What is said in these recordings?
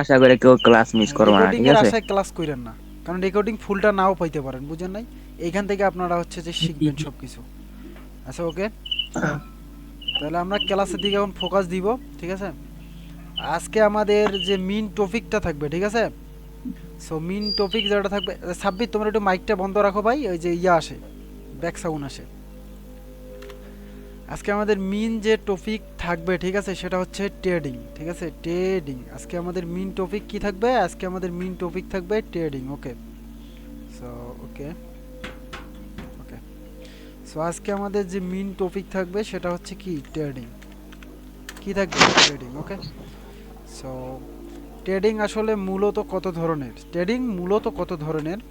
আশা করি কেউ class miss করবে না, রেকর্ডিং ঠিক এর আছে? আশায় ক্লাস কইরেন না, কারণ রেকর্ডিং ফুলটা নাও পাইতে পারেন, বুঝেন নাই? এইখান থেকে আপনারা হচ্ছে যে শিখবেন সব কিছু। আচ্ছা, ওকে, তাহলে আমরা ক্লাসের দিকে এখন ফোকাস দিব, ঠিক আছে? আজকে আমাদের যে মেইন টপিকটা থাকবে, ঠিক আছে? সো মেইন টপিক যেটা থাকবে, সাব্বির তোমরা একটু মাইকটা বন্ধ রাখো ভাই, ওই যে ইয়া আসে, ব্যাক সাউন্ড আসে। আজকে আমাদের মেইন যে টপিক থাকবে, ঠিক আছে, সেটা হচ্ছে ট্রেডিং, ঠিক আছে? ট্রেডিং আজকে আমাদের মেইন টপিক কি থাকবে? আজকে আমাদের মেইন টপিক থাকবে trading. Okay, so okay okay so আজকে আমাদের যে মেইন টপিক থাকবে সেটা হচ্ছে কি? ট্রেডিং। কি থাকবে? ট্রেডিং। ওকে, সো ট্রেডিং আসলে মূলত কত ধরনের? ট্রেডিং মূলত কত ধরনের?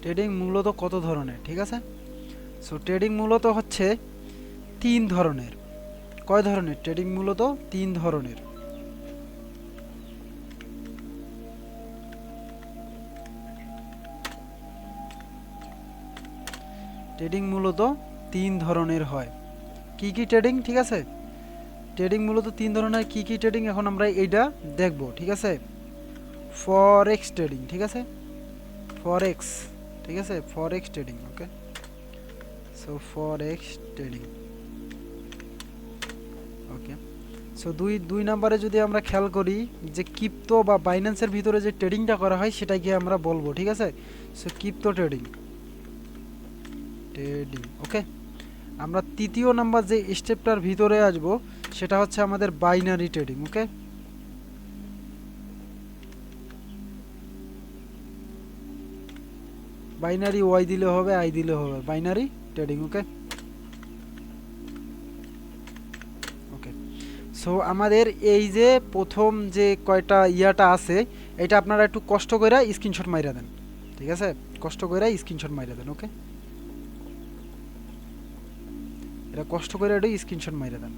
ট্রেডিং মূলত কত ধরনের, ঠিক আছে? সো ট্রেডিং মূলত হচ্ছে তিন ধরনের। কয় ধরনের? ট্রেডিং মূলত তিন ধরনের। ট্রেডিং মূলত তিন ধরনের হয়। কি কি ট্রেডিং, ঠিক আছে? ট্রেডিং মূলত তিন ধরনের। কি কি ট্রেডিং এখন আমরা এইটা দেখব, ঠিক আছে? ফরেক্স ট্রেডিং, ঠিক আছে? ফরেক্স, ঠিক আছে? Forex trading. Okay, so forex trading. Okay, so দুই দুই নাম্বারে যদি আমরা খেয়াল করি যে ক্রিপ্টো বা বাইন্যান্সের ভিতরে যে ট্রেডিংটা করা হয় সেটাকে আমরা বলবো, ঠিক আছে? So crypto trading, trading. Okay, আমরা তৃতীয় নাম্বার যে স্টেপটার ভিতরে আসব সেটা হচ্ছে আমাদের বাইনারি ট্রেডিং। ওকে, বাইনারি ওয়াই দিলে হবে, আই দিলে হবে, বাইনারি ট্রেডিং। ওকে ওকে সো আমাদের এই যে প্রথম যে কয়টা ইয়াটা আছে, এটা আপনারা একটু কষ্ট করে স্ক্রিনশট মাইরা দেন, ঠিক আছে? কষ্ট করে স্ক্রিনশট মাইরা দেন। ওকে, এটা কষ্ট করে একটু স্ক্রিনশট মাইরা দেন।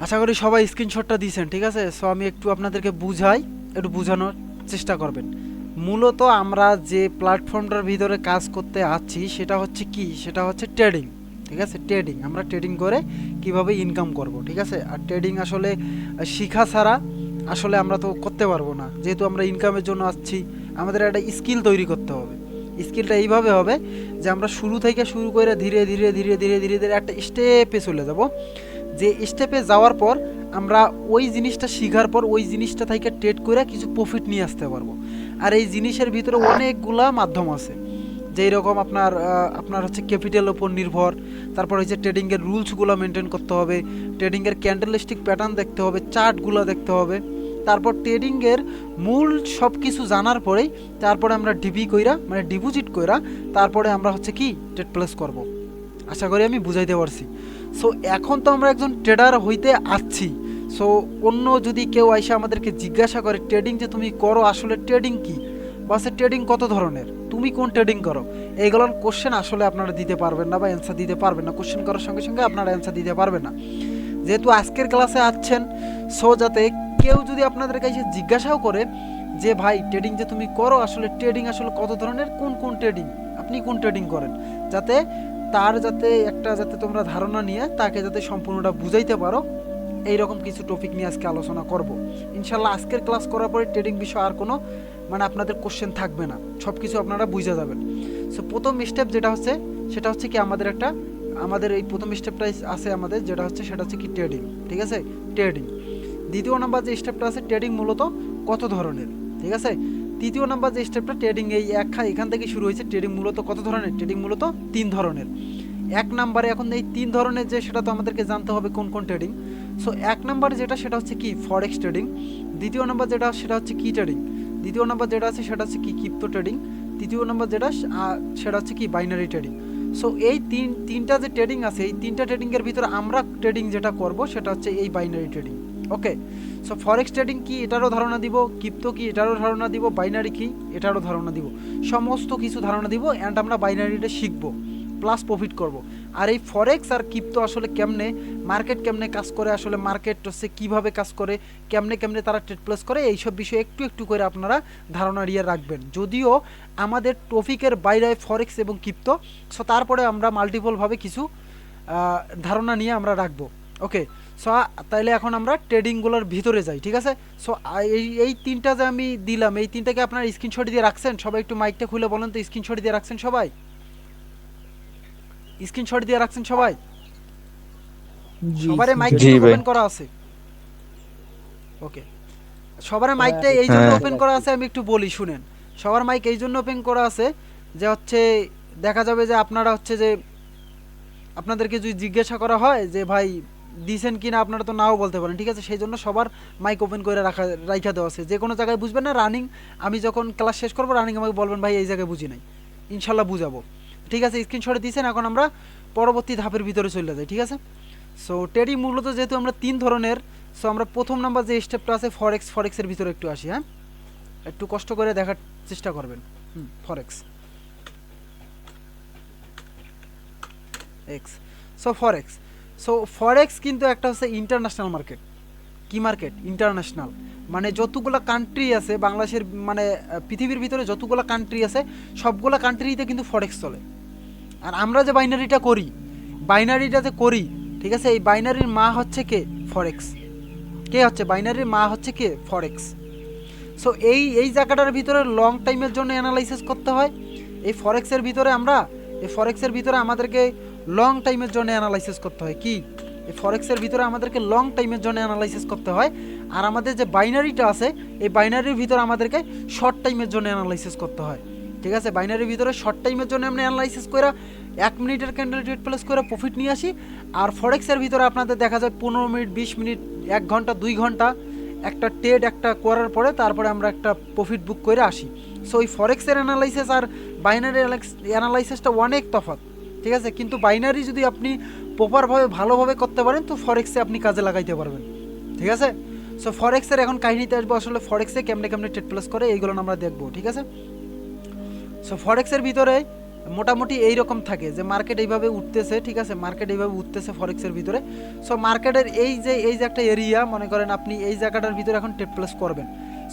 আশা করি সবাই স্ক্রিনশটটা দিয়েছেন, ঠিক আছে? সো আমি একটু আপনাদেরকে বুঝাই, একটু বোঝানোর চেষ্টা করবেন। মূলত আমরা যে প্ল্যাটফর্মটার ভিতরে কাজ করতে আছি সেটা হচ্ছে কি? সেটা হচ্ছে ট্রেডিং, ঠিক আছে? ট্রেডিং, আমরা ট্রেডিং করে কিভাবে ইনকাম করব, ঠিক আছে? আর ট্রেডিং আসলে শিখা ছাড়া আসলে আমরা তো করতে পারবো না, যেহেতু আমরা ইনকামের জন্য আসছি। আমাদের একটা স্কিল তৈরি করতে হবে। স্কিলটা এইভাবে হবে যে আমরা শুরু থেকে শুরু করে ধীরে ধীরে ধীরে ধীরে ধীরে ধীরে একটা স্টেপে চলে যাব। যে স্টেপে যাওয়ার পর আমরা ওই জিনিসটা শিখার পর ওই জিনিসটা থেকে ট্রেড করে কিছু প্রফিট নিয়ে আসতে পারবো। আর এই জিনিসের ভিতরে অনেকগুলা মাধ্যম আছে, যেই রকম আপনার আপনার হচ্ছে ক্যাপিটাল ওপর নির্ভর, তারপর হচ্ছে ট্রেডিংয়ের রুলসগুলো মেনটেন করতে হবে, ট্রেডিংয়ের ক্যান্ডেলস্টিক প্যাটার্ন দেখতে হবে, চার্টগুলো দেখতে হবে। তারপর ট্রেডিংয়ের মূল সব কিছু জানার পরেই তারপরে আমরা ডিপি কইরা মানে ডিপোজিট কইরা তারপরে আমরা হচ্ছে কি ট্রেড প্লেস করব। আশা করি আমি বুঝাইতে পারছি। সো এখন তো আমরা একজন ট্রেডার হইতে আসছি। সো অন্য যদি কেউ এসে আমাদেরকে জিজ্ঞাসা করে ট্রেডিং যে তুমি করো, আসলে ট্রেডিং কি, বা সে ট্রেডিং কত ধরনের, তুমি কোন ট্রেডিং করো, এইগুলোর কোশ্চেন আসলে আপনারা দিতে পারবেন না বা অ্যান্সার দিতে পারবেন না। কোশ্চেন করার সঙ্গে সঙ্গে আপনারা অ্যান্সার দিতে পারবেন না, যেহেতু আজকের ক্লাসে আসছেন। সো যাতে কেউ যদি আপনাদের কাছে জিজ্ঞাসাও করে যে ভাই ট্রেডিং যে তুমি করো, আসলে ট্রেডিং আসলে কত ধরনের, কোন কোন ট্রেডিং, আপনি কোন ট্রেডিং করেন, যাতে তার যাতে একটা যাতে তোমরা ধারণা নিয়ে তাকে যাতে সম্পূর্ণটা বুঝাইতে পারো, এইরকম কিছু টপিক নিয়ে আজকে আলোচনা করব। ইনশাল্লাহ আজকের ক্লাস করার পরে ট্রেডিং বিষয় আর কোনো মানে আপনাদের কোশ্চেন থাকবে না, সব কিছু আপনারা বুঝে যাবেন। সো প্রথম স্টেপ যেটা হচ্ছে সেটা হচ্ছে কি আমাদের একটা আমাদের এই প্রথম স্টেপটা আছে আমাদের, যেটা হচ্ছে সেটা হচ্ছে কি ট্রেডিং, ঠিক আছে? ট্রেডিং। দ্বিতীয় নাম্বার যে স্টেপটা আছে ট্রেডিং মূলত কত ধরনের, ঠিক আছে? তৃতীয় নাম্বার যে স্টেপটা ট্রেডিং এই এখান থেকে শুরু হয়েছে। ট্রেডিং মূলত কত ধরনের? ট্রেডিং মূলত তিন ধরনের। এক নাম্বারে এখন এই তিন ধরনের যে সেটা তো আমাদেরকে জানতে হবে কোন কোন ট্রেডিং। সো এক নাম্বারে যেটা সেটা হচ্ছে কি ফরেক্স ট্রেডিং। দ্বিতীয় নাম্বার যেটা সেটা হচ্ছে কি ট্রেডিং। দ্বিতীয় নাম্বার যেটা আছে সেটা হচ্ছে কি ক্রিপ্টো ট্রেডিং। তৃতীয় নাম্বার যেটা সেটা হচ্ছে কি বাইনারি ট্রেডিং। সো এই তিনটা যে ট্রেডিং আছে, এই তিনটা ট্রেডিংয়ের ভিতরে আমরা ট্রেডিং যেটা করব সেটা হচ্ছে এই binary trading. Okay, so forex trading কি এটারও ধারণা দিব, ক্রিপ্টো কি এটারও ধারণা দিব, বাইনারি কি এটারও ধারণা দিব, সমস্ত কিছু ধারণা দিব। অ্যান্ড আমরা বাইনারিটা শিখবো প্লাস প্রফিট করব। আর এই ফরেক্স আর ক্রিপ্টো আসলে কেমনে মার্কেট কেমনে কাজ করে, আসলে মার্কেট হচ্ছে কীভাবে কাজ করে, কেমনে কেমনে তারা ট্রেড প্লেস করে, এইসব বিষয়ে একটু একটু করে আপনারা ধারণা নিয়ে রাখবেন। যদিও আমাদের টপিকের বাইরে ফরেক্স এবং ক্রিপ্টো, সো তারপরে আমরা মাল্টিপলভাবে কিছু ধারণা নিয়ে আমরা রাখবো। ওকে, সো তাইলে এখন আমরা ট্রেডিংগুলোর ভিতরে যাই, ঠিক আছে? সো এই তিনটা যে আমি দিলাম, এই তিনটাকে আপনার স্ক্রিনশট দিয়ে রাখছেন সবাই? একটু মাইকটা খুলে বলেন তো, স্ক্রিনশট দিয়ে রাখছেন সবাই? স্ক্রিনশট দিয়ে রাখছেন সবাই? সবার মাইক ওপেন করা আছে? ওকে, সবার মাইকটা এই জন্য ওপেন করা আছে, আমি একটু বলি শুনেন। সবার মাইক এই জন্য ওপেন করা আছে যে হচ্ছে দেখা যাবে যে আপনারা হচ্ছে যে আপনাদেরকে যদি জিজ্ঞাসা করা হয় যে ভাই দিছেন কিনা, আপনারা তো নাও বলতে পারেন, ঠিক আছে? সেই জন্য সবার মাইক ওপেন করে রাখা দেওয়া আছে। যে কোনো জায়গায় বুঝবেন না, রানিং আমি যখন ক্লাস শেষ করবো রানিং আমাকে বলবেন ভাই এই জায়গায় বুঝি নাই, ইনশাল্লাহ বুঝাবো, ঠিক আছে? স্ক্রিনশটে দিয়েছেন, এখন আমরা পরবর্তী ধাপের ভিতরে চলে যাই, ঠিক আছে? সো ট্রেডিং মূলত যেহেতু আমরা 3 ধরনের, সো আমরা প্রথম নাম্বার যে স্টেপটা আছে ফরেক্সের ভিতরে একটু আসি। হ্যাঁ, একটু কষ্ট করে দেখার চেষ্টা করবেন। ফরেক্স এক্স। সো ফরেক্স কিন্তু একটা হচ্ছে ইন্টারন্যাশনাল মার্কেট। কি মার্কেট? ইন্টারন্যাশনাল, মানে যতগুলো কান্ট্রি আছে বাংলাদেশের, মানে পৃথিবীর ভিতরে যতগুলো কান্ট্রি আছে সবগুলো কান্ট্রিতে কিন্তু ফরেক্স চলে। আর আমরা যে বাইনারিটা করি, ঠিক আছে, এই বাইনারির মা হচ্ছে কে? ফরেক্স। কে হচ্ছে বাইনারির মা? হচ্ছে কে? ফরেক্স। সো এই জায়গাটার ভিতরে লং টাইমের জন্য অ্যানালাইসিস করতে হয়। এই ফরেক্সের ভিতরে আমাদেরকে লং টাইমের জন্য অ্যানালাইসিস করতে হয়। কি? এই ফরেক্সের ভিতরে আমাদেরকে লং টাইমের জন্য অ্যানালাইসিস করতে হয়। আর আমাদের যে বাইনারিটা আছে এই বাইনারির ভিতরে আমাদেরকে শর্ট টাইমের জন্য অ্যানালাইসিস করতে হয়, ঠিক আছে? বাইনারির ভিতরে শর্ট টাইমের জন্য আমরা অ্যানালাইসিস করে 1 মিনিটের ক্যান্ডেল ট্রেড প্লেস করে প্রফিট নিয়ে আসি। আর ফরেক্সের ভিতরে আপনাদের দেখা যায় 15 মিনিট, 20 মিনিট, 1 ঘন্টা, 2 ঘন্টা একটা ট্রেড একটা করার পরে তারপরে আমরা একটা প্রফিট বুক করে আসি। সো এই ফরেক্সের অ্যানালাইসিস আর বাইনারি অ্যানালাইসিসটা অনেক তফাৎ, ঠিক আছে? কিন্তু বাইনারি যদি আপনি প্রপারভাবে ভালোভাবে করতে পারেন তো ফরেক্সে আপনি কাজে লাগাইতে পারবেন, ঠিক আছে? সো ফরেক্সের এখন কাহিনীতে আসবো, আসলে ফরেক্সে কেমনে কেমনে ট্রেড প্লেস করে এইগুলো আমরা দেখবো, ঠিক আছে? সো ফরেক্সের ভিতরে মোটামুটি এইরকম থাকে যে মার্কেট এইভাবে উঠতেছে, ঠিক আছে? মার্কেট এইভাবে উঠতেছে ফরেক্সের ভিতরে। সো মার্কেটের এই যে একটা এরিয়া, মনে করেন আপনি এই জায়গাটার ভিতরে এখন ট্রেড প্লেস করবেন।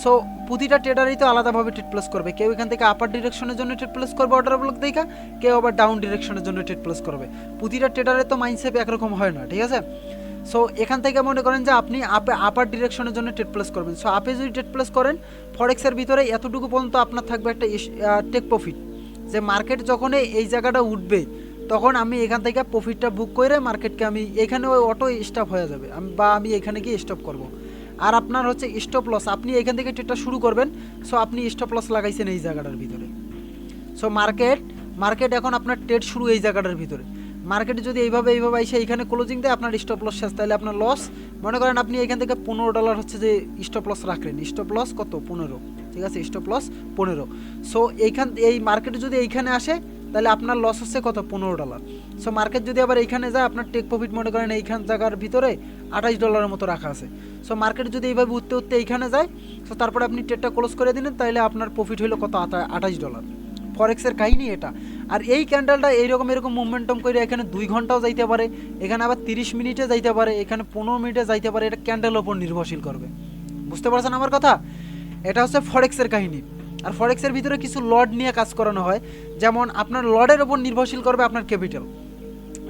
সো প্রতিটা ট্রেডারই তো আলাদাভাবে ট্রেড প্লেস করবে। কেউ এখান থেকে আপার ডিরেকশনের জন্য ট্রেড প্লেস করবে অর্ডার ব্লক দেখা, কেউ আবার ডাউন ডিরেকশনের জন্য ট্রেড প্লেস করবে। প্রতিটা ট্রেডারের তো মাইন্ডসেট একরকম হয় না, ঠিক আছে? সো এখান থেকে মনে করেন যে আপনি আপার ডিরেকশনের জন্য ট্রেড প্লেস করবেন। সো আপে যদি ট্রেড প্লেস করেন ফরেক্সের ভিতরে এতটুকু পর্যন্ত আপনার থাকবে একটা টেক প্রফিট, যে মার্কেট যখন এই জায়গাটা উঠবে তখন আমি এখান থেকে প্রফিটটা বুক করে মার্কেটকে আমি এখানে ওই অটো স্টপ হয়ে যাবে, আমি এখানে গিয়ে স্টপ করব। আর আপনার হচ্ছে স্টপ লস, আপনি এখান থেকে ট্রেডটা শুরু করবেন। সো আপনি স্টপ লস লাগাইছেন এই জায়গাটার ভিতরে। সো মার্কেট এখন আপনার ট্রেড শুরু এই জায়গাটার ভিতরে। মার্কেটে যদি এইভাবে এসে এইখানে ক্লোজিং দেয় আপনার স্টপ লস শেষ, তাহলে আপনার লস। মনে করেন আপনি এখান থেকে $15 হচ্ছে যে স্টপ লস রাখলেন, স্টপ লস কত? 15, ঠিক আছে? Stop loss 15। সো এই মার্কেটে যদি এইখানে আসে তাহলে আপনার লস হচ্ছে কত? $15। সো মার্কেট যদি আবার এইখানে যায় আপনার টেক প্রফিট মনে করেন এইখান জায়গার ভিতরে $28 মতো রাখা আছে। সো মার্কেট যদি এইভাবে উঠতে এইখানে যায়, সো তারপরে আপনি ট্রেডটা ক্লোজ করে দিলেন, তাহলে আপনার প্রফিট হলো কত? $28। ফরেক্সের কাহিনী এটা। আর এই ক্যান্ডেলটা এরকম মুভমেন্টাম করে এখানে 2 ঘন্টাও যাইতে পারে, এখানে আবার 30 মিনিটে যাইতে পারে, এখানে 15 মিনিটে যাইতে পারে। এটা ক্যান্ডেলের ওপর নির্ভরশীল করবে। বুঝতে পারছেন আমার কথা? এটা হচ্ছে ফরেক্সের কাহিনী। আর ফরেক্সের ভিতরে কিছু লড নিয়ে কাজ করানো হয়, যেমন আপনার লডের ওপর নির্ভরশীল করবে আপনার ক্যাপিটাল।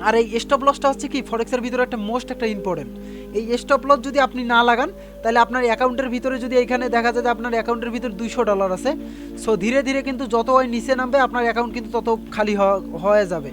আর এই স্টপ লসটা হচ্ছে কি ফরেক্সের ভিতরে একটা ইম্পর্টেন্ট। এই স্টপ লস যদি আপনি না লাগান তাহলে আপনার অ্যাকাউন্টের ভিতরে যদি এখানে দেখা যায় যে আপনার অ্যাকাউন্টের ভিতরে $200 আছে, সো ধীরে ধীরে কিন্তু যত ওই নিচে নামবে আপনার অ্যাকাউন্ট কিন্তু তত খালি হয়ে যাবে।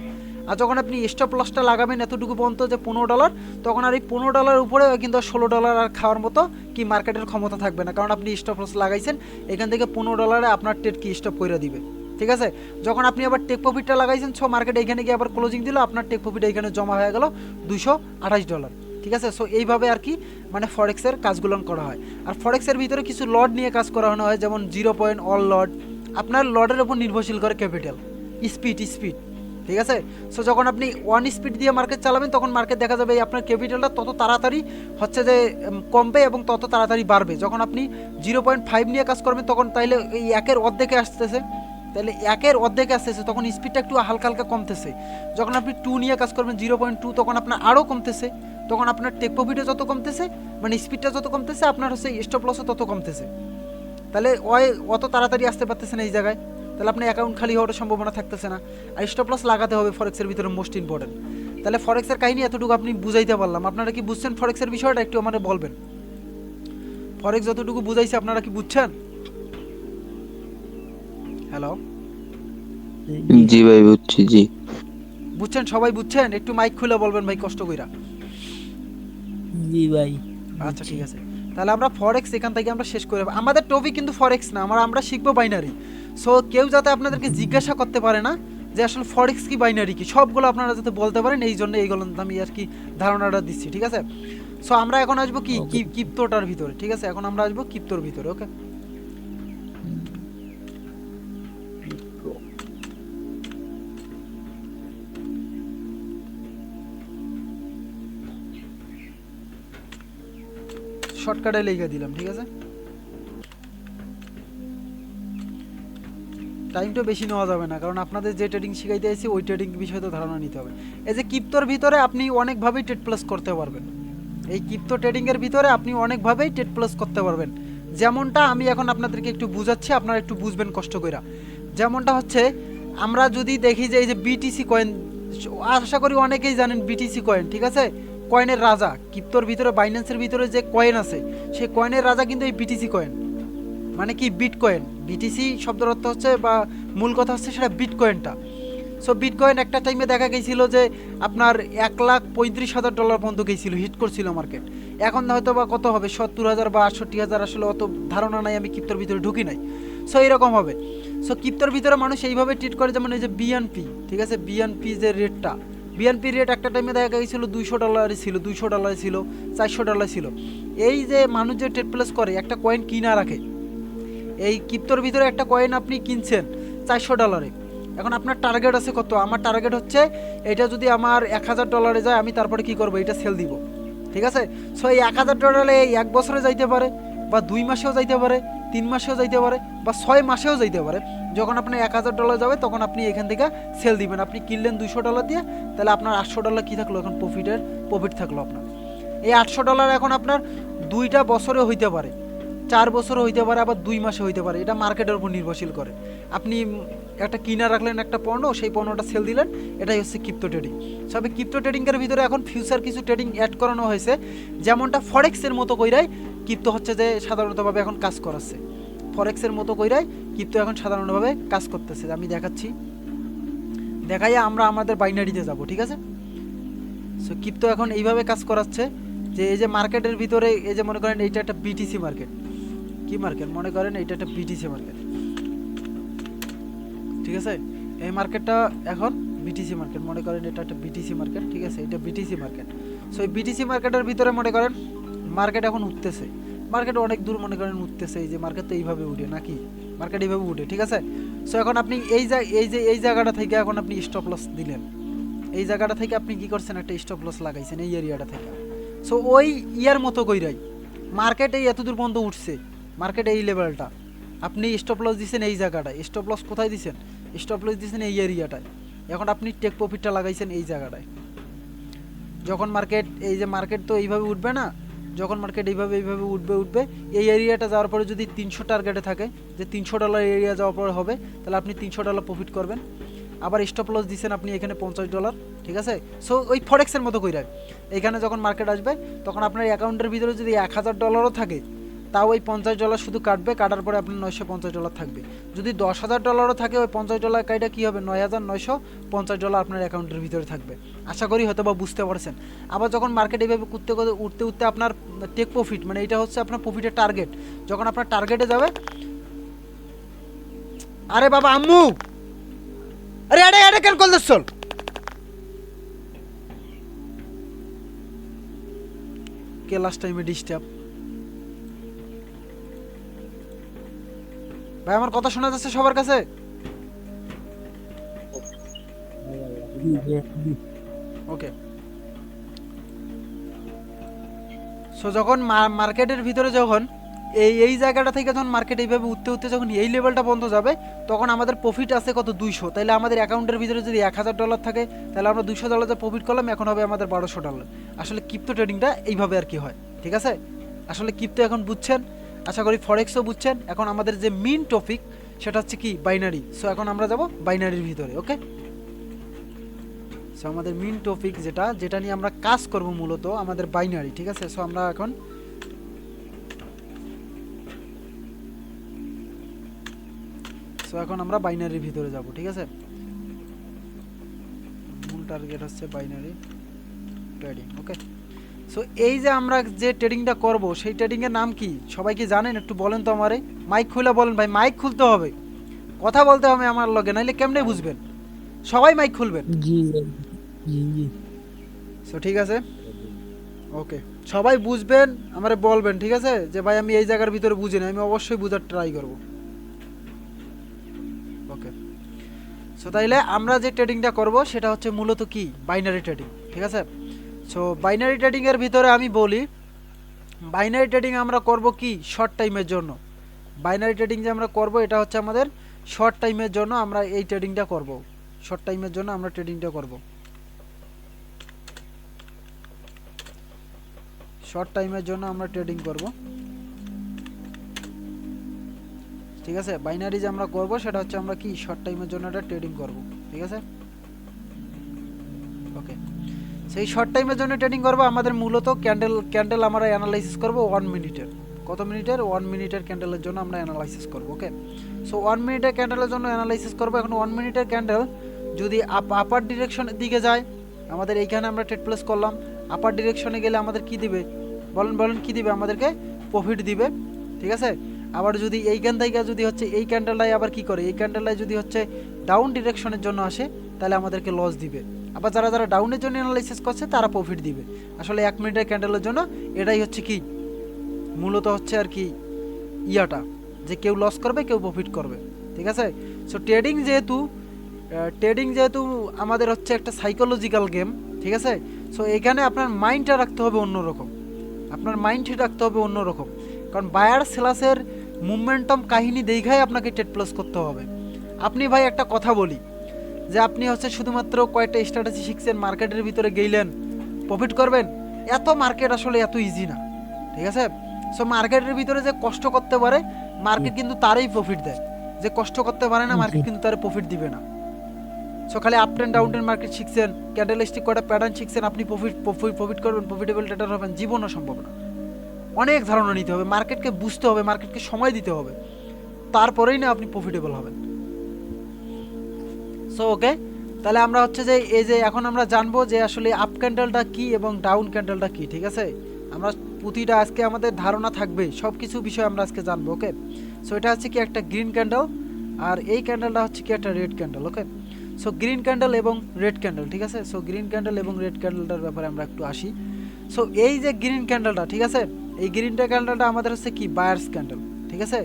আর যখন আপনি স্টপ লসটা লাগাবেন এতটুকু পর্যন্ত যে $15, তখন আর এই $15 উপরে কিন্তু $16 আর খাওয়ার মতো কি মার্কেটের ক্ষমতা থাকবে না, কারণ আপনি স্টপ লস লাগাইছেন। এখান থেকে $15 আপনার ট্রেড কি স্টপ করে দিবে, ঠিক আছে? যখন আপনি আবার টেক প্রফিটটা লাগাইছেন, সো মার্কেট এইখানে গিয়ে আবার ক্লোজিং দিল, আপনার টেক প্রফিট এইখানে জমা হয়ে গেল $228, ঠিক আছে? সো এইভাবে আর কি মানে ফরেক্সের কাজগুলো করা হয়। আর ফরেক্সের ভিতরে কিছু লড নিয়ে কাজ করানো হয়, যেমন 0 পয়েন্ট অল লড। আপনার লডের উপর নির্ভরশীল করে ক্যাপিটাল, স্পিড, ঠিক আছে? সো যখন আপনি 1 স্পিড দিয়ে মার্কেট চালাবেন তখন মার্কেট দেখা যাবে আপনার ক্যাপিটালটা তত তাড়াতাড়ি হচ্ছে যে কমবে এবং তত তাড়াতাড়ি বাড়বে। যখন আপনি 0.5 নিয়ে কাজ করবেন তখন তাইলে এই 1-এর অর্ধেকে আসতেছে, তাহলে একের অর্ধেক আসতেছে, তখন স্পিডটা একটু হালকা হালকা কমতেছে। যখন আপনি 2 নিয়ে কাজ করবেন 0.2, তখন আপনার আরও কমতেছে। তখন আপনার টেক প্রফিটও যত কমতেছে, মানে স্পিডটা যত কমতেছে, আপনার হচ্ছে স্টপ লসও তত কমতেছে। তাহলে অত তাড়াতাড়ি আসতে পারতেছে না এই জায়গায়, তাহলে আপনার অ্যাকাউন্ট খালি হওয়ার সম্ভাবনা থাকতেছে না। আর স্টপ লস লাগাতে হবে ফরেক্সের ভিতরে, মোস্ট ইম্পর্টেন্ট। তাহলে ফরেক্সের কাহিনী এতটুকু আপনি বুঝাইতে পারলাম। আপনারা কি বুঝছেন ফরেক্সের বিষয়টা? একটু আমাদের বলবেন। ফরেক্স যতটুকু বুঝাইছে আপনারা কি বুঝছেন? হ্যালো, জি ভাই বুঝছি, জি। বুঝছেন? সবাই বুঝছেন? একটু মাইক খুলে বলবেন ভাই, কষ্ট কইরা। জি ভাই। আচ্ছা ঠিক আছে, তাহলে আমরা ফরেক্স এখান থেকে আমরা শেষ করে, আমাদের টপিক কিন্তু ফরেক্স না, আমরা শিখবো বাইনারি। সো কেউ যাতে আপনাদেরকে জিজ্ঞাসা করতে পারে না যে আসলে ফরেক্স কি বাইনারি কি, সবগুলো আপনারা যাতে বলতে পারেন, এই জন্য এইগুলো আমি আর কি ধারণাটা দিচ্ছি, ঠিক আছে? সো আমরা এখন আসবো কি ক্রিপ্টোটার ভিতরে, ঠিক আছে? এখন আমরা আসবো ক্রিপ্টোর ভিতরে, ওকে? শর্টকাটে লিখে দিলাম, ঠিক আছে? টাইমটা বেশি নেওয়া যাবে না, কারণ আপনাদের যে ট্রেডিং শিখাইতে আইছি ওই ট্রেডিং বিষয়ে তো ধারণা নিতে হবে। এই যে ক্রিপ্টোর ভিতরে আপনি অনেকভাবেই ট্রেড প্লাস করতে পারবেন। এই ক্রিপ্টো ট্রেডিংয়ের ভিতরে আপনি অনেকভাবেই ট্রেড প্লাস করতে পারবেন। যেমনটা আমি এখন আপনাদেরকে একটু বুঝাচ্ছি, আপনারা একটু বুঝবেন কষ্ট কইরা। যেমনটা হচ্ছে, আমরা যদি দেখি যে এই যে বিটিসি কয়েন, আশা করি অনেকেই জানেন বিটিসি কয়েন, ঠিক আছে? কয়েনের রাজা ক্রিপ্টোর ভিতরে, বাইন্যান্সের ভিতরে যে কয়েন আছে, সেই কয়েনের রাজা কিন্তু এই বিটিসি কয়েন, মানে কি বিটকয়েন। বিটিসি শব্দের অর্থ হচ্ছে বা মূল কথা হচ্ছে সেটা বিটকয়েনটা। সো বিটকয়েন একটা টাইমে দেখা গেছিল যে আপনার $1,35,000 পর্যন্ত গেছিল, হিট করছিল মার্কেট। এখন হয়তো বা কত হবে, 70,000 বা 68,000, আসলে অত ধারণা নাই, আমি ক্রিপ্টোর ভিতরে ঢুকি নাই। সো এরকম হবে। সো ক্রিপ্টোর ভিতরে মানুষ এইভাবে ট্রিট করে, যেমন এই যে বিএনপি, ঠিক আছে? বিএনপি যে রেটটা, বিএনপি রেট একটা টাইমে দেখা গেছিলো $200 ছিল, $200 ছিল, $400 ছিল। এই যে মানুষ যে ট্রেড প্লেস করে, একটা কয়েন কিনা রাখে, এই ক্রিপ্টোর ভিতরে একটা কয়েন আপনি কিনছেন $400। এখন আপনার টার্গেট আছে কত? আমার টার্গেট হচ্ছে এটা যদি আমার $1,000 যায়, আমি তারপরে কি করব, এটা সেল দিব, ঠিক আছে? সো এই $1,000 এই 1 বছরে যাইতে পারে, বা 2 মাসেও যাইতে পারে, 3 মাসেও যাইতে পারে, বা 6 মাসেও যাইতে পারে। যখন আপনার $1,000 যাবে, তখন আপনি এখান থেকে সেল দিবেন। আপনি কিনলেন $200 দিয়ে, তাহলে আপনার $800 কী থাকলো, এখন প্রফিট থাকলো আপনার। এই $800 এখন আপনার 2টা বছরে হইতে পারে, 4 বছরও হইতে পারে, আবার 2 মাসে হইতে পারে। এটা মার্কেটের উপর নির্ভরশীল করে। আপনি একটা কিনা রাখলেন একটা পণ্য, সেই পণ্যটা সেল দিলেন, এটাই হচ্ছে ক্রিপ্টো ট্রেডিং। সবে ক্রিপ্টো ট্রেডিংয়ের ভিতরে এখন ফিউচার কিছু ট্রেডিং অ্যাড করানো হয়েছে, যেমনটা ফরেক্সের মতো কইরাই ক্রিপ্টো হচ্ছে যে সাধারণতভাবে এখন কাজ করাচ্ছে। ফরেক্সের মতো কইরাই ক্রিপ্টো এখন সাধারণভাবে কাজ করতেছে। আমি দেখাচ্ছি, দেখাইয়া আমরা আমাদের বাইনারিতে যাব, ঠিক আছে? সো ক্রিপ্টো এখন এইভাবে কাজ করাচ্ছে যে এই যে মার্কেটের ভিতরে, এই যে মনে করেন এইটা একটা বিটিসি মার্কেট, কি মার্কেট মনে করেন, এইটা একটা বিটিসি মার্কেট, ঠিক আছে? এই মার্কেটটা এখন বিটিসি মার্কেট, মনে করেন এটা একটা বিটিসি মার্কেট, ঠিক আছে? এটা বিটিসি মার্কেট। সো এই বিটিসি মার্কেটের ভিতরে মনে করেন মার্কেট এখন উঠতেছে, মার্কেট অনেক দূর মনে করেন উঠতেছে। এই যে মার্কেট তো এইভাবে উঠে নাকি, মার্কেট এইভাবে উঠে, ঠিক আছে? সো এখন আপনি এই জায়গাটা থেকে এখন আপনি স্টপ লস দিলেন, এই জায়গাটা থেকে আপনি কি করছেন, একটা স্টপ লস লাগাইছেন এই এরিয়াটা থেকে। সো ওই ইয়ার মতো কইরাই মার্কেট এই এতদূর পর্যন্ত উঠছে, মার্কেট এই লেভেলটা, আপনি স্টপ লস দিচ্ছেন এই জায়গাটায়। স্টপ লস কোথায় দিচ্ছেন? স্টপ লস দিচ্ছেন এই এরিয়াটায়। এখন আপনি টেক প্রফিটটা লাগাইছেন এই জায়গাটায়। যখন মার্কেট, এই যে মার্কেট তো এইভাবে উঠবে না, যখন মার্কেট এইভাবে উঠবে, এই এরিয়াটা যাওয়ার পরে যদি 300 টার্গেটে থাকে, যে $300 এরিয়া যাওয়ার পরে হবে, তাহলে আপনি $300 প্রফিট করবেন। আবার স্টপ লস দিচ্ছেন আপনি এখানে $50, ঠিক আছে? সো ওই ফরেক্সের মতো কইরা এইখানে যখন মার্কেট আসবে, তখন আপনার অ্যাকাউন্টের ভিতরে যদি $1,000 থাকে, তাও ওই $50 শুধু কাটবে, কাটার পরে আপনার $950 থাকবে। যদি $10,000 থাকে, ওই $50 কাইটা কী হবে, $9,950 আপনার অ্যাকাউন্টের ভিতরে থাকবে। আশা করি হয়তো বা বুঝতে পারছেন। আবার যখন মার্কেট এইভাবে উঠতে আপনার টেক প্রফিট, মানে এটা হচ্ছে আপনার প্রফিটের টার্গেট, যখন আপনার টার্গেটে যাবে, আরে বাবা আম্মু, আরে আরে কেন কল দিচ্ছ? কে লাস্ট টাইমে ডিস্টার্ব? ভাই আমার কথা শোনা যাচ্ছে সবার কাছে? ওকে। সো যখন মার্কেটের ভিতরে যখন এই জায়গাটা থেকে যখন মার্কেট এইভাবে উঠতে উঠতে যখন এই লেভেলটা বন্ধ যাবে, তখন আমাদের প্রফিট আছে কত, 200। তাহলে আমাদের অ্যাকাউন্টের ভিতরে যদি $1000 থাকে, তাহলে আমরা $200 যে প্রফিট করলাম, এখন হবে আমাদের $1200। আসলে ক্রিপ্টো ট্রেডিংটা এইভাবে আর কি হয়, ঠিক আছে। আসলে ক্রিপ্টো এখন বুঝছেন, আশা করি ফরেক্সও বুঝছেন। এখন আমাদের যে মেইন টপিক সেটা হচ্ছে কি, বাইনারি। সো এখন আমরা যাব বাইনারির ভিতরে, ওকে। সো আমাদের মেইন টপিক যেটা নিয়ে আমরা কাজ করব মূলত আমাদের বাইনারি, ঠিক আছে। সো আমরা এখন আমরা বাইনারির ভিতরে যাব, ঠিক আছে। মূল টার্গেট হচ্ছে বাইনারি ট্রেডিং, ওকে। সো এই যে আমরা যে ট্রেডিংটা করব, সেই ট্রেডিং এর নাম কি সবাই কি জানেন? একটু বলেন তো আমারে, মাইক খুলে বলেন ভাই, মাইক খুলতে হবে, কথা বলতে হবে আমার লগে, নাইলে কেমনে বুঝবেন? সবাই মাইক খুলবেন। জি ভাই, জি। সো ঠিক আছে, ওকে। সবাই বুঝবেন, আমারে বলবেন, ঠিক আছে, যে ভাই আমি এই জায়গার ভিতরে বুঝি না, আমি অবশ্যই বুঝার ট্রাই করব, ওকে। সো তাইলে আমরা যে ট্রেডিংটা করব সেটা হচ্ছে মূলত কি, বাইনারি ট্রেডিং, ঠিক আছে। সো বাইনারি ট্রেডিং এর ভিতরে আমি বলি, বাইনারি ট্রেডিং আমরা করব কি, শর্ট টাইমের জন্য। বাইনারি ট্রেডিং যে আমরা করব, এটা হচ্ছে আমাদের শর্ট টাইমের জন্য আমরা এই ট্রেডিংটা করব। শর্ট টাইমের জন্য আমরা ট্রেডিংটা করব, শর্ট টাইমের জন্য আমরা ট্রেডিং করব, ঠিক আছে। বাইনারি যে আমরা করব সেটা হচ্ছে আমরা কি, শর্ট টাইমের জন্য এটা ট্রেডিং করব, ঠিক আছে, ওকে। সেই শর্ট টাইমের জন্য ট্রেডিং করব। আমাদের মূলত ক্যান্ডেল আমরা অ্যানালাইসিস করব 1 মিনিটের। কত মিনিটের? 1 মিনিটের ক্যান্ডেলের জন্য আমরা অ্যানালাইসিস করব, ওকে। সো 1 মিনিটের ক্যান্ডেলের জন্য অ্যানালাইসিস করব। এখন 1 মিনিটের ক্যান্ডেল যদি আপার ডিরেকশনের দিকে যায়, আমাদের এইখানে আমরা ট্রেড প্লেস করলাম, আপার ডিরেকশনে গেলে আমাদের কি দিবে, বলেন কি দিবে? আমাদেরকে প্রফিট দিবে, ঠিক আছে। আবার যদি এইখান থেকে যদি হচ্ছে এই ক্যান্ডেলটাই আবার কি করে, এই ক্যান্ডেলটাই যদি হচ্ছে ডাউন ডিরেকশনের জন্য আসে, তাহলে আমাদেরকে লস দিবে। আবার যারা ডাউনের জন্য অ্যানালাইসিস করছে তারা প্রফিট দিবে। আসলে 1 মিনিটের ক্যান্ডেলের জন্য এটাই হচ্ছে কি, মূলত হচ্ছে আর কি ইয়াটা, যে কেউ লস করবে কেউ প্রফিট করবে, ঠিক আছে। সো ট্রেডিং যেহেতু আমাদের হচ্ছে একটা সাইকোলজিক্যাল গেম, ঠিক আছে। সো এখানে আপনার মাইন্ডটা রাখতে হবে অন্যরকম, আপনার মাইন্ড রাখতে হবে অন্যরকম, কারণ বায়ার সেলাসের মুভমেন্টাম কাহিনী দেখাই আপনাকে ট্রেড প্লেস করতে হবে। আপনি ভাই একটা কথা বলি, যে আপনি হচ্ছে শুধুমাত্র কয়েকটা স্ট্র্যাটেজি শিখছেন, মার্কেটের ভিতরে গেলেন, প্রফিট করবেন, এত মার্কেট আসলে এত ইজি না, ঠিক আছে। সো মার্কেটের ভিতরে যে কষ্ট করতে পারে, মার্কেট কিন্তু তারই প্রফিট দেয়। যে কষ্ট করতে পারে না, মার্কেট কিন্তু তার প্রফিট দিবে না। সো খালি আপ অ্যান্ড ডাউনের মার্কেট শিখছেন, ক্যান্ডেলস্টিক কয়টা প্যাটার্ন শিখছেন, আপনি প্রফিট করবেন, প্রফিটেবল ট্রেডার হবেন, জীবনও সম্ভব না। অনেক ধারণা নিতে হবে, মার্কেটকে বুঝতে হবে, মার্কেটকে সময় দিতে হবে, তারপরেই না আপনি প্রফিটেবল হবেন। সো ওকে, তাহলে আমরা হচ্ছে যে এই যে এখন আমরা জানবো যে আসলে আপ ক্যান্ডেলটা কি এবং ডাউন ক্যান্ডেলটা কি, ঠিক আছে। আমরা প্রতিটা আজকে আমাদের ধারণা থাকবে, সব কিছু বিষয় আমরা আজকে জানবো, ওকে। সো এটা হচ্ছে কি একটা গ্রিন ক্যান্ডেল, আর এই ক্যান্ডেলটা হচ্ছে কি একটা রেড ক্যান্ডেল, ওকে। সো গ্রিন ক্যান্ডেল এবং রেড ক্যান্ডেল, ঠিক আছে। সো গ্রিন ক্যান্ডেল এবং রেড ক্যান্ডেলটার ব্যাপারে আমরা একটু আসি। সো এই যে গ্রিন ক্যান্ডেলটা, ঠিক আছে, এই গ্রিন ক্যান্ডেলটা আমাদের হচ্ছে কি বায়ার্স ক্যান্ডেল, ঠিক আছে,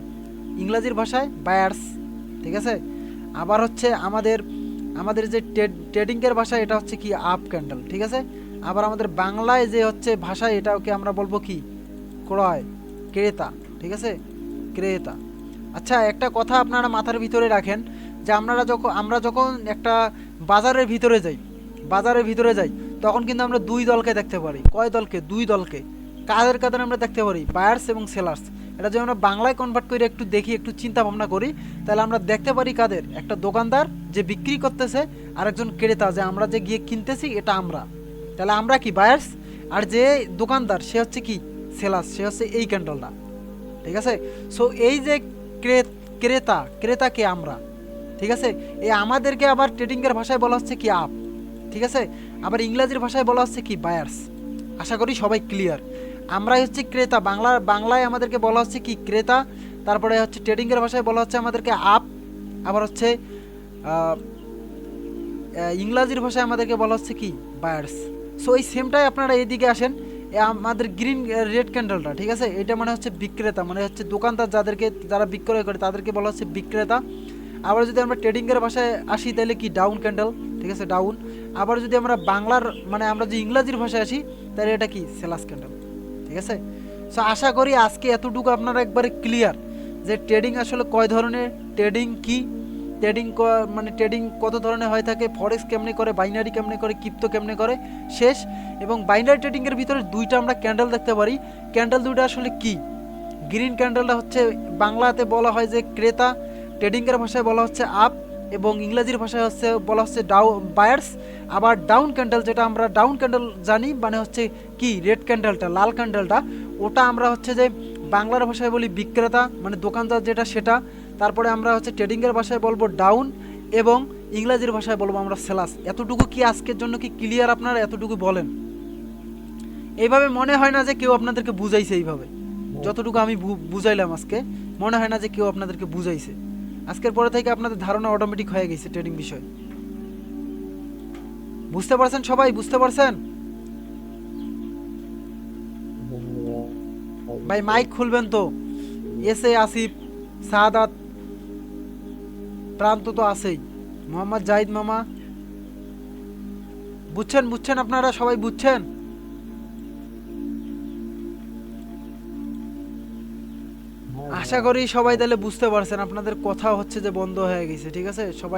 ইংরেজির ভাষায় বায়ার্স, ঠিক আছে। আবার হচ্ছে আমাদের যে ট্রেডিংয়ের ভাষায় এটা হচ্ছে কি আপ ক্যান্ডেল, ঠিক আছে। আবার আমাদের বাংলায় যে হচ্ছে ভাষায় এটাকে আমরা বলবো কি ক্রেতা, ঠিক আছে, ক্রেতা। আচ্ছা, একটা কথা আপনারা মাথার ভিতরে রাখেন, যে আমরা যখন একটা বাজারের ভিতরে যাই, তখন কিন্তু আমরা দুই দলকে দেখতে পারি। কয় দলকে? দুই দলকে। কাদের আমরা দেখতে পারি? বায়ার্স এবং সেলার্স। এটা যদি আমরা বাংলায় কনভার্ট করে একটু দেখি, একটু চিন্তা ভাবনা করি, তাহলে আমরা দেখতে পারি কাদের? একটা দোকানদার যে বিক্রি করতেছে, আরেকজন ক্রেতা যে আমরা যে গিয়ে কিনতেছি, এটা আমরা। তাহলে আমরা কি বায়ার্স, আর যে দোকানদার সে হচ্ছে কি সেলার্স, সে হচ্ছে এই ক্যান্ডেলটা, ঠিক আছে। সো এই যে ক্রেতাকে আমরা, ঠিক আছে, এই আমাদেরকে আবার ট্রেডিংয়ের ভাষায় বলা হচ্ছে কি আপ, ঠিক আছে। আবার ইংরেজির ভাষায় বলা হচ্ছে কি বায়ার্স। আশা করি সবাই ক্লিয়ার। আমরাই হচ্ছে ক্রেতা, বাংলায় আমাদেরকে বলা হচ্ছে কি ক্রেতা, তারপরে হচ্ছে ট্রেডিংয়ের ভাষায় বলা হচ্ছে আমাদেরকে আপ, আবার হচ্ছে ইংরেজির ভাষায় আমাদেরকে বলা হচ্ছে কি বায়ার্স। সো এই সেমটাই আপনারা এইদিকে আসেন, আমাদের গ্রিন রেড ক্যান্ডেলটা, ঠিক আছে, এটা মানে হচ্ছে বিক্রেতা, মানে হচ্ছে দোকানদার যারা বিক্রয় করে তাদেরকে বলা হচ্ছে বিক্রেতা। আবার যদি আমরা ট্রেডিংয়ের ভাষায় আসি, তাহলে কি ডাউন ক্যান্ডেল, ঠিক আছে, ডাউন। আবার যদি আমরা বাংলার মানে আমরা যে ইংরেজির ভাষায় আসি, তাহলে এটা কি সেলার্স ক্যান্ডেল, ঠিক আছে। সো আশা করি আজকে এতটুকু আপনারা একবারে ক্লিয়ার যে ট্রেডিং আসলে কয় ধরনের, ট্রেডিং কি, ট্রেডিং মানে ট্রেডিং কত ধরনের হয়ে থাকে, ফরেক্স কেমনে করে, বাইনারি কেমনে করে, ক্রিপ্টো কেমনে করে শেষ। এবং বাইনারি ট্রেডিংয়ের ভিতরে দুইটা আমরা ক্যান্ডেল দেখতে পারি, ক্যান্ডেল দুইটা আসলে কি। গ্রিন ক্যান্ডেলটা হচ্ছে বাংলাতে বলা হয় যে ক্রেতা, ট্রেডিংয়ের ভাষায় বলা হচ্ছে আপ, এবং ইংরেজির ভাষায় হচ্ছে বলা হচ্ছে বায়ার্স। আবার ডাউন ক্যান্ডেল, যেটা আমরা ডাউন ক্যান্ডেল জানি মানে হচ্ছে কি, রেড ক্যান্ডেলটা, লাল ক্যান্ডেলটা, ওটা আমরা হচ্ছে যে বাংলার ভাষায় বলি বিক্রেতা মানে দোকানদার যেটা সেটা। তারপরে আমরা হচ্ছে ট্রেডিংয়ের ভাষায় বলবো ডাউন, এবং ইংরেজির ভাষায় বলবো আমরা সেলাস। এতটুকু কি আজকের জন্য কি ক্লিয়ার আপনারা? এতটুকু বলেন। এইভাবে মনে হয় না যে কেউ আপনাদেরকে বুঝাইছে এইভাবে, যতটুকু আমি বুঝাইলাম আজকে, মনে হয় না যে কেউ আপনাদেরকে বুঝাইছে। আজকের পরে থেকে আপনাদের ধারণা অটোমেটিক হয়ে গেছে ট্রেডিং বিষয়। বুঝতে পারছেন সবাই? বুঝতে পারছেন ভাই? মাইক খুলবেন তো। এসে আসিফ, সাদাত, প্রান্ত তো আছেই, মোহাম্মদ জাহিদ মামা, বুঝছেন? বুঝছেন আপনারা সবাই বুঝছেন? আশা করি সবাই তাহলে বুঝতে পারছেন। আপনাদের কথা হচ্ছে যে বন্ধ হয়ে গেছে, ঠিক আছে সবাই।